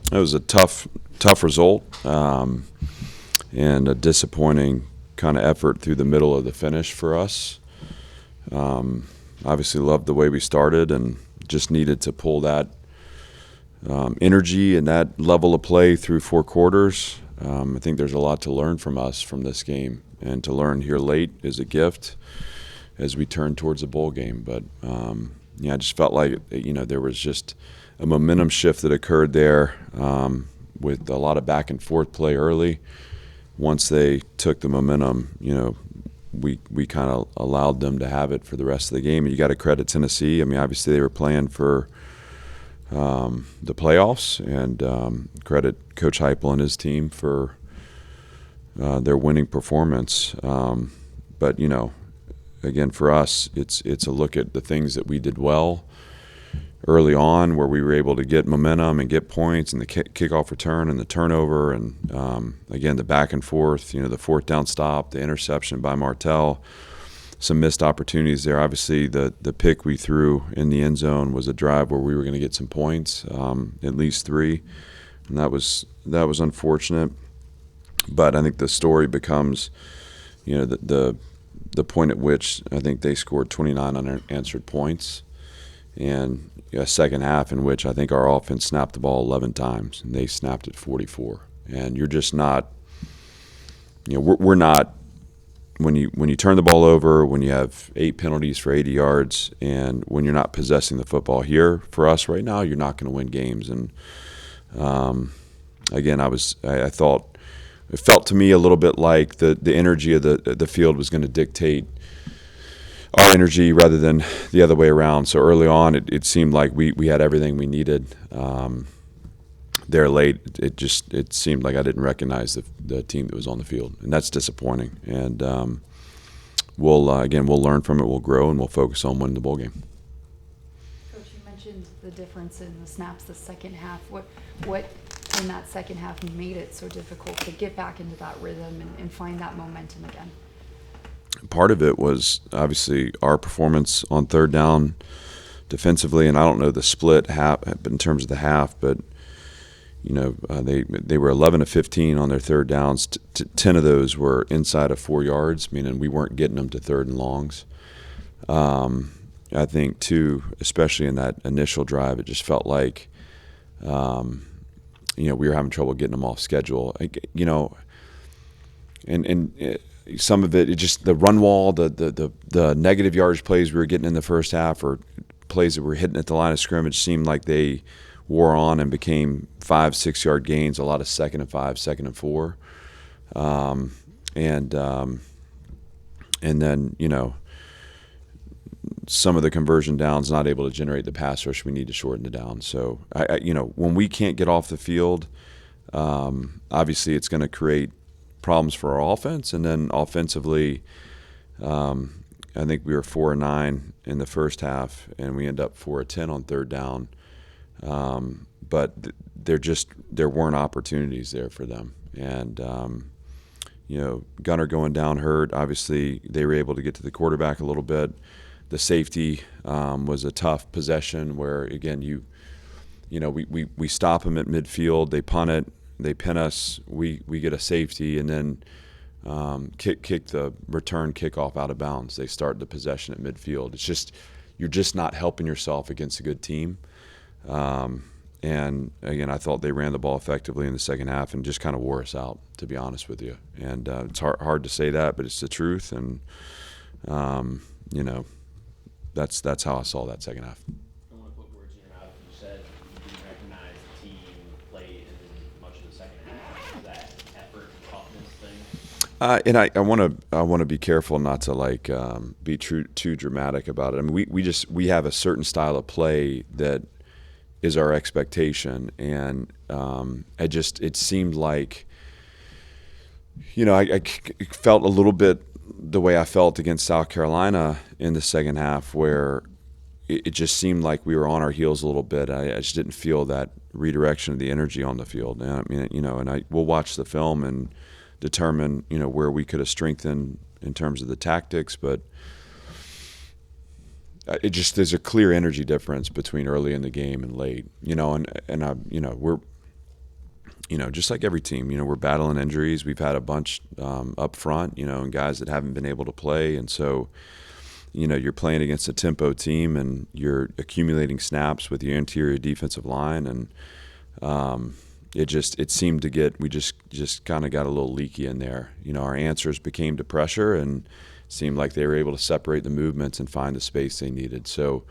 It was a tough result, and a disappointing kind of effort through the middle of the finish for us. Obviously loved the way we started and just needed to pull that energy and that level of play through 4 quarters. I think there's a lot to learn from us from this game, and to learn here late is a gift as we turn towards a bowl game. But yeah, I just felt like there was just a momentum shift that occurred there, with a lot of back and forth play early. Once they took the momentum, we kind of allowed them to have it for the rest of the game. And you got to credit Tennessee. I mean, obviously they were playing for the playoffs, and credit Coach Heupel and his team for their winning performance. But again, for us, it's a look at the things that we did well early on, where we were able to get momentum and get points, and the kickoff return and the turnover, and again, the back and forth, the fourth down stop, the interception by Martell, some missed opportunities there. Obviously, the pick we threw in the end zone was a drive where we were going to get some points, at least 3, and that was unfortunate. But I think the story becomes, the point at which I think they scored 29 unanswered points, and a second half in which I think our offense snapped the ball 11 times, and they snapped it 44. And you're just not, we're not, when you turn the ball over, when you have 8 penalties for 80 yards, and when you're not possessing the football here for us right now, you're not going to win games. And again, I thought it felt to me a little bit like the energy of the field was going to dictate our energy rather than the other way around. So early on, it seemed like we had everything we needed. There late, it seemed like I didn't recognize the team that was on the field, and that's disappointing. And we'll learn from it, we'll grow, and we'll focus on winning the bowl game. Coach, you mentioned the difference in the snaps the second half. What in that second half made it so difficult to get back into that rhythm and find that momentum again? Part of it was obviously our performance on third down defensively, and I don't know the split half in terms of the half, but they were 11 of 15 on their third downs. 10 of those were inside of 4 yards, meaning we weren't getting them to third and longs. I think too, especially in that initial drive, it just felt like we were having trouble getting them off schedule. And some of it just the run wall, the negative yardage plays we were getting in the first half, or plays that were hitting at the line of scrimmage, seemed like they wore on and became 5-6 yard gains, a lot of 2nd and 5, 2nd and 4, and then some of the conversion downs not able to generate the pass rush we need to shorten the down. So when we can't get off the field, obviously it's going to create problems for our offense. And then offensively, I think we were 4 of 9 in the first half, and we end up 4 of 10 on third down. But there weren't opportunities there for them. And Gunner going down hurt. Obviously, they were able to get to the quarterback a little bit. The safety was a tough possession where, again, we stop them at midfield, they punt it, they pin us, we get a safety, and then kick the return kickoff out of bounds. They start the possession at midfield. It's just you're just not helping yourself against a good team. And again, I thought they ran the ball effectively in the second half and just kind of wore us out, to be honest with you. And it's hard to say that, but it's the truth. And that's how I saw that second half. I don't want to put words in your mouth. You said you didn't recognize the team played in much of the second half. Is that effort and toughness thing? And I want to be careful not to be too dramatic about it. I mean, we have a certain style of play that is our expectation, and it seemed like I felt a little bit the way I felt against South Carolina in the second half, where it just seemed like we were on our heels a little bit. I just didn't feel that redirection of the energy on the field. And I mean, and we'll watch the film and determine where we could have strengthened in terms of the tactics, but it just there's a clear energy difference between early in the game and late. We're just like every team, we're battling injuries. We've had a bunch up front, and guys that haven't been able to play, and so you're playing against a tempo team and you're accumulating snaps with your interior defensive line, and it seemed to get we just kind of got a little leaky in there. Our answers became to pressure, and it seemed like they were able to separate the movements and find the space they needed. So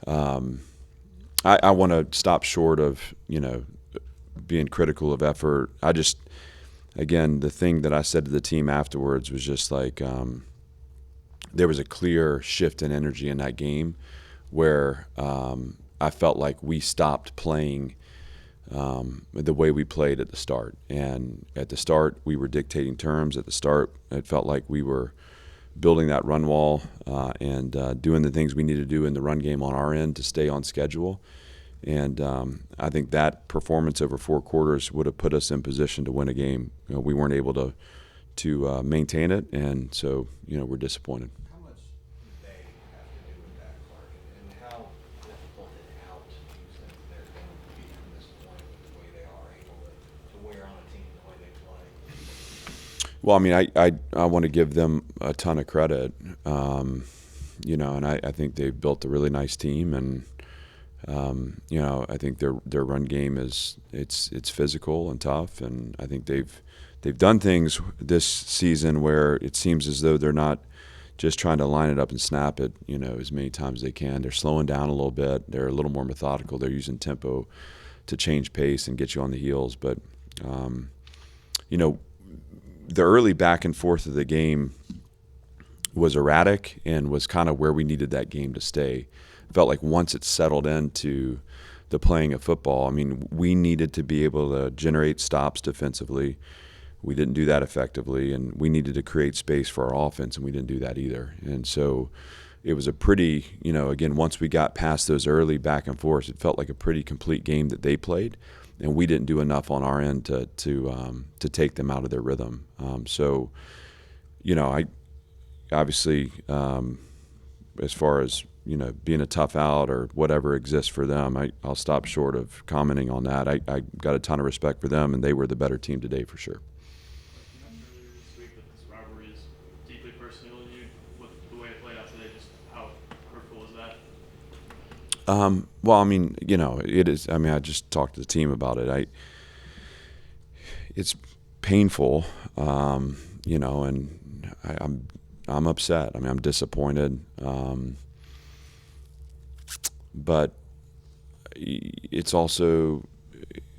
I want to stop short of being critical of effort. Again, the thing that I said to the team afterwards was just like there was a clear shift in energy in that game where I felt like we stopped playing the way we played at the start. And at the start, we were dictating terms. At the start, it felt like we were building that run wall and doing the things we needed to do in the run game on our end to stay on schedule. And I think that performance over 4 quarters would have put us in position to win a game. We weren't able to maintain it, and so we're disappointed. How much do they have to do with that, Clark, and how difficult and out do you think they're going to be from this point with the way they are able to wear on a team the way they play? Well, I mean, I want to give them a ton of credit, and I think they've built a really nice team, and I think their run game it's physical and tough, and I think they've done things this season where it seems as though they're not just trying to line it up and snap it, as many times as they can. They're slowing down a little bit. They're a little more methodical. They're using tempo to change pace and get you on the heels. But, the early back and forth of the game was erratic and was kind of where we needed that game to stay. Felt like once it settled into the playing of football, I mean, we needed to be able to generate stops defensively. We didn't do that effectively, and we needed to create space for our offense, and we didn't do that either. And so it was a pretty, again, once we got past those early back and forths, it felt like a pretty complete game that they played, and we didn't do enough on our end to take them out of their rhythm. I obviously, as far as being a tough out or whatever exists for them, I'll stop short of commenting on that. I got a ton of respect for them, and they were the better team today for sure. You mentioned earlier this week that this rivalry is deeply personal to you. With the way it played out today, just how hurtful is that? Well, I mean, it is. I mean, I just talked to the team about it. It's painful, and I'm upset. I mean, I'm disappointed. But it's also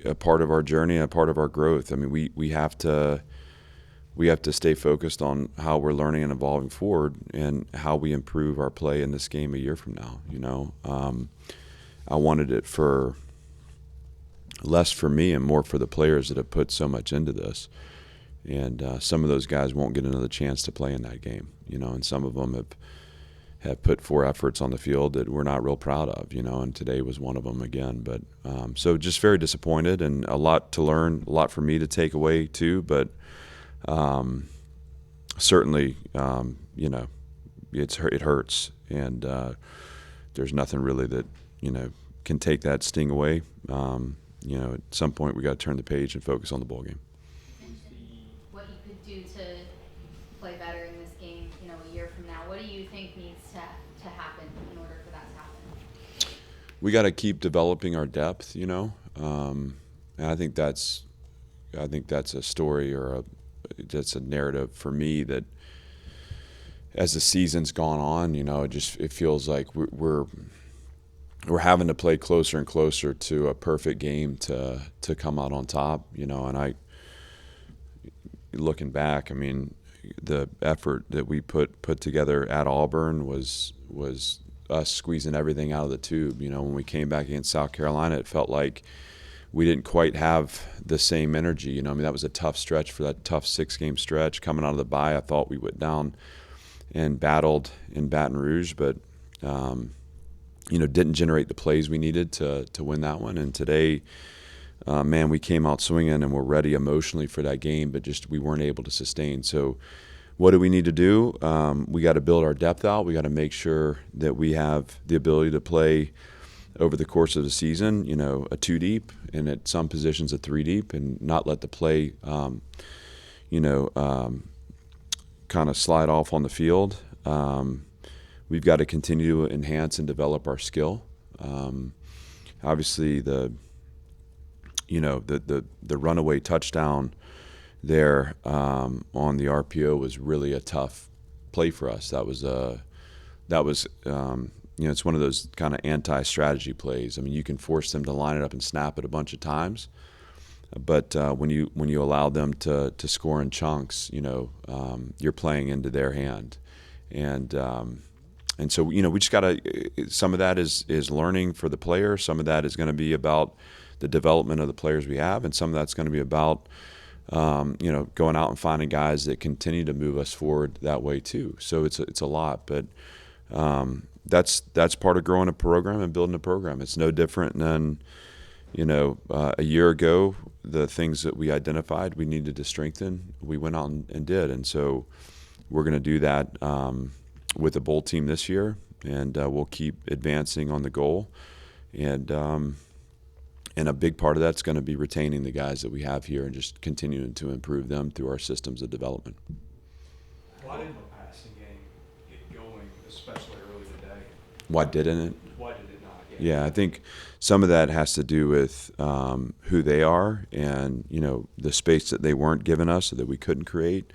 a part of our journey, a part of our growth. I mean, we have to stay focused on how we're learning and evolving forward, and how we improve our play in this game a year from now. I wanted it for less for me and more for the players that have put so much into this. And some of those guys won't get another chance to play in that game, and some of them have put 4 efforts on the field that we're not real proud of, and today was one of them again. But so just very disappointed, and a lot to learn, a lot for me to take away too. But certainly, it hurts, and there's nothing really that can take that sting away. At some point we got to turn the page and focus on the bowl game. What you could do to play better in this game, a year from now. What do you think needs to happen in order for that to happen? We got to keep developing our depth, and I think that's a story or that's a narrative for me that as the season's gone on, it feels like we're having to play closer and closer to a perfect game to come out on top, and looking back, I mean, the effort that we put together at Auburn was us squeezing everything out of the tube. When we came back against South Carolina, it felt like we didn't quite have the same energy. I mean, that was a tough stretch for that tough 6-game stretch. Coming out of the bye, I thought we went down and battled in Baton Rouge, but didn't generate the plays we needed to win that one. And today, we came out swinging and we're ready emotionally for that game, but just we weren't able to sustain. So what do we need to do? We got to build our depth out. We got to make sure that we have the ability to play over the course of the season, a 2 deep and at some positions a 3 deep, and not let the play, kind of slide off on the field. We've got to continue to enhance and develop our skill. Obviously, the runaway touchdown there on the RPO was really a tough play for us. That was it's one of those kind of anti-strategy plays. I mean, you can force them to line it up and snap it a bunch of times, but when you allow them to score in chunks, you're playing into their hand, and so we just got to. Some of that is learning for the player. Some of that is going to be about the development of the players we have, and some of that's going to be about going out and finding guys that continue to move us forward that way too. So it's a lot, but that's part of growing a program and building a program. It's no different than a year ago. The things that we identified we needed to strengthen, we went out and did, and so we're going to do that with the bowl team this year, and we'll keep advancing on the goal, and a big part of that's going to be retaining the guys that we have here and just continuing to improve them through our systems of development. Why didn't the passing game get going, especially early today? Why didn't it? Why did it not? Yeah, I think some of that has to do with who they are and, the space that they weren't giving us so that we couldn't create.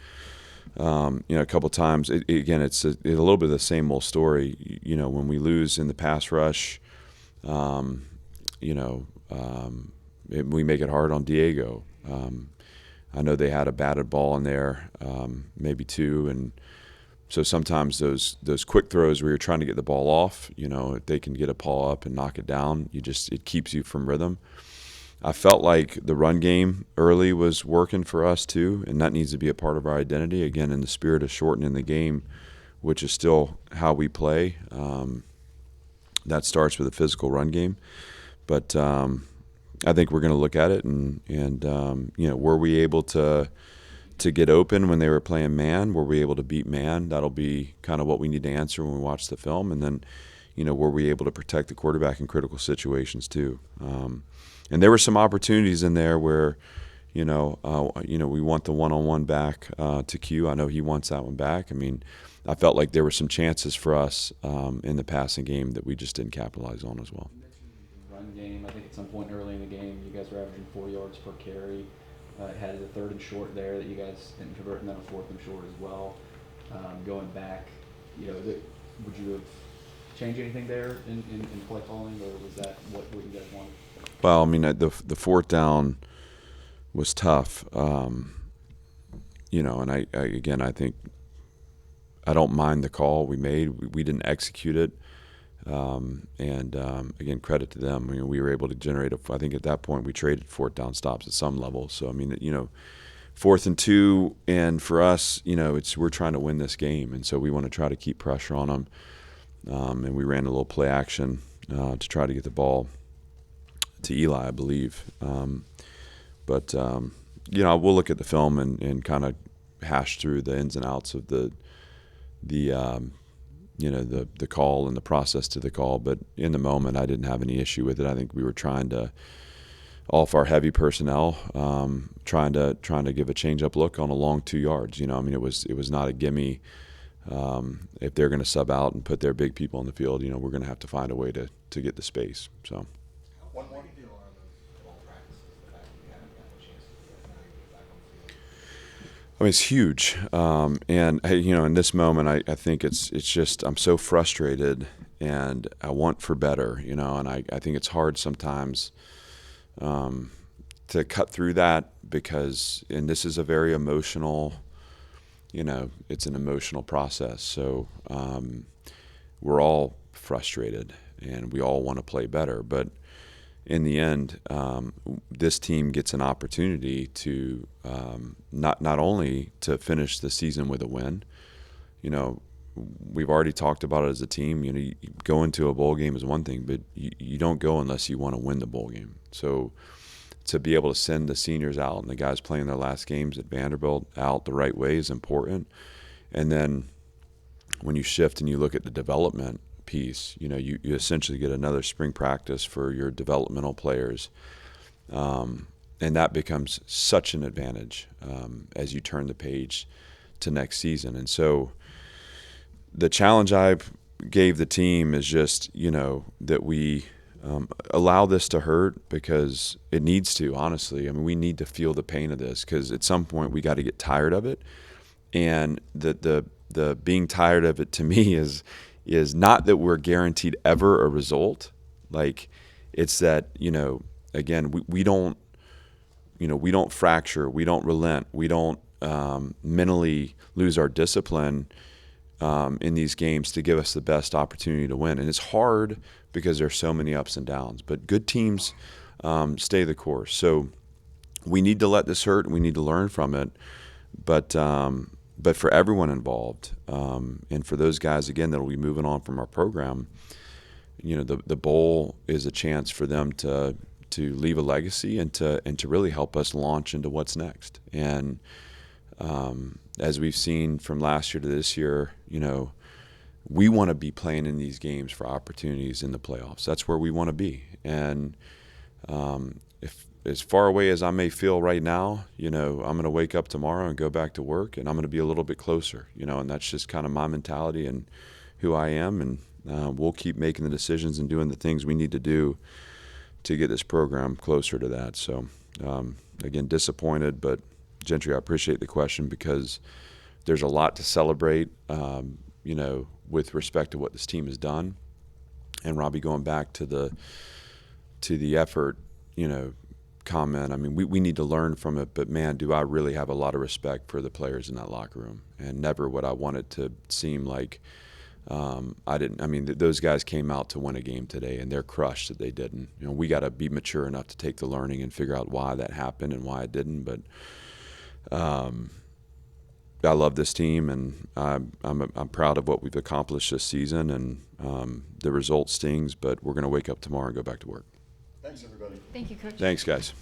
A couple times, it's a little bit of the same old story. When we lose in the pass rush, we make it hard on Diego. I know they had a batted ball in there, maybe two, and so sometimes those quick throws where you're trying to get the ball off, if they can get a paw up and knock it down, it keeps you from rhythm. I felt like the run game early was working for us too, and that needs to be a part of our identity, again, in the spirit of shortening the game, which is still how we play. That starts with a physical run game. But I think we're going to look at it and were we able to get open when they were playing man? Were we able to beat man? That'll be kind of what we need to answer when we watch the film. And then, were we able to protect the quarterback in critical situations too? And there were some opportunities in there where, we want the one-on-one back to Q. I know he wants that one back. I mean, I felt like there were some chances for us in the passing game that we just didn't capitalize on as well. Run game, I think at some point early in the game, you guys were averaging 4 yards per carry. Had a 3rd and short there that you guys didn't convert, and then a 4th and short as well. Going back, would you have changed anything there in play calling, or was that what you guys wanted? Well, I mean, the 4th down was tough, and I think I don't mind the call we made. We didn't execute it. Again, credit to them. I mean, we were able to generate I think at that point we traded 4th down stops at some level. So, I mean, 4th and 2, and for us, we're trying to win this game. And so we want to try to keep pressure on them. And we ran a little play action to try to get the ball to Eli, I believe. We'll look at the film and kind of hash through the ins and outs of the call and the process to the call, but in the moment, I didn't have any issue with it. I think we were trying to off our heavy personnel, trying to give a change-up look on a long 2 yards. It was not a gimme. If they're going to sub out and put their big people on the field, we're going to have to find a way to get the space. So. What do you feel are the ball practices, the fact that you haven't gotten a chance to do that now you get back on the field? I mean, it's huge, and in this moment, I think it's just I'm so frustrated, and I want for better, and I think it's hard sometimes to cut through that because, and this is a very emotional, it's an emotional process. So we're all frustrated, and we all want to play better, but in the end, this team gets an opportunity to not only to finish the season with a win. We've already talked about it as a team. You go into a bowl game is one thing, but you don't go unless you want to win the bowl game. So to be able to send the seniors out and the guys playing their last games at Vanderbilt out the right way is important. And then when you shift and you look at the development piece, you know, you essentially get another spring practice for your developmental players. And that becomes such an advantage as you turn the page to next season. And so the challenge I gave the team is just, you know, that we allow this to hurt, because it needs to, honestly. I mean, we need to feel the pain of this, because at some point we got to get tired of it. And the being tired of it, to me, is not that we're guaranteed ever a result. Like, it's that, you know, again, we don't, you know, we don't fracture, we don't relent, we don't mentally lose our discipline in these games to give us the best opportunity to win. And it's hard because there's so many ups and downs, but good teams stay the course. So we need to let this hurt, and we need to learn from it. But for everyone involved, and for those guys, again, that will be moving on from our program, you know, the bowl is a chance for them to leave a legacy and to really help us launch into what's next. And as we've seen from last year to this year, you know, we want to be playing in these games for opportunities in the playoffs. That's where we want to be. And if as far away as I may feel right now, you know, I'm going to wake up tomorrow and go back to work, and I'm going to be a little bit closer, you know, and that's just kind of my mentality and who I am. And we'll keep making the decisions and doing the things we need to do to get this program closer to that. So, again, disappointed, but Gentry, I appreciate the question, because there's a lot to celebrate, you know, with respect to what this team has done. And Robbie, going back to the effort, you know, comment, I mean, we need to learn from it, but man, do I really have a lot of respect for the players in that locker room, and never would I want it to seem like those guys came out to win a game today, and they're crushed that they didn't. You know, we got to be mature enough to take the learning and figure out why that happened and why it didn't. But I love this team, and I'm proud of what we've accomplished this season. And the result stings, but we're going to wake up tomorrow and go back to work. Thanks, everybody. Thank you, Coach. Thanks, guys.